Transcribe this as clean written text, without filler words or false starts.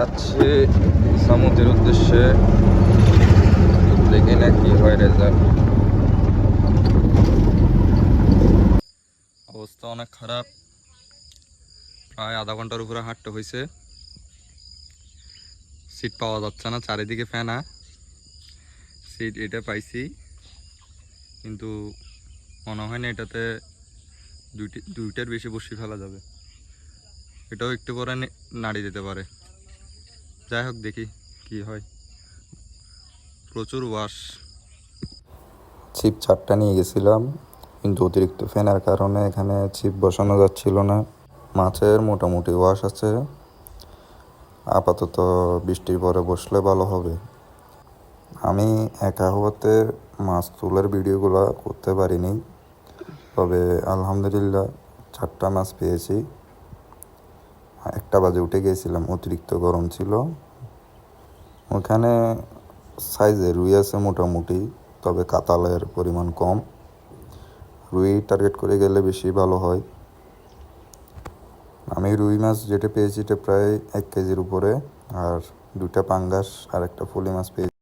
যাচ্ছি সমুদ্রের উদ্দেশ্যে, দেখি না কি হয় রেজাল্ট। অবস্থা অনেক খারাপ, প্রায় আধা ঘন্টার উপরে হাঁটতে হয়েছে। সিট পাওয়া যাচ্ছে না, চারিদিকে ফেনা। সিট এটা পাইছি, কিন্তু মনে হয় না এটাতে দুইটার বেশি বসে ফেলা যাবে। এটাও একটু পরে নাড়ি দিতে পারে। যাই হোক, দেখি কি হয়। প্রচুর ওয়াশ। ছিপ 4টা নিয়ে গেছিলাম, কিন্তু অতিরিক্ত ফেনার কারণে এখানে ছিপ বসানো যাচ্ছিল না। মাছের মোটামুটি ওয়াশ আছে, আপাতত বৃষ্টির পরে বসলে ভালো হবে। আমি একা হওয়াতে মাছ তোলার ভিডিওগুলো করতে পারিনি, তবে আলহামদুলিল্লাহ 4টা মাছ পেয়েছি। 1টা বাজে উঠে গিয়েছিলাম, অতিরিক্ত গরম ছিল। ওখানে সাইজে রুই আছে মোটামুটি, তবে কাতালের পরিমাণ কম। রুই টার্গেট করে গেলে বেশি ভালো হয়। আমি রুই মাছ যেটা পেয়েছি এটা প্রায় 1 কেজির উপরে, আর 2টা পাঙ্গাস আর একটা ফলি মাছ পেয়েছি।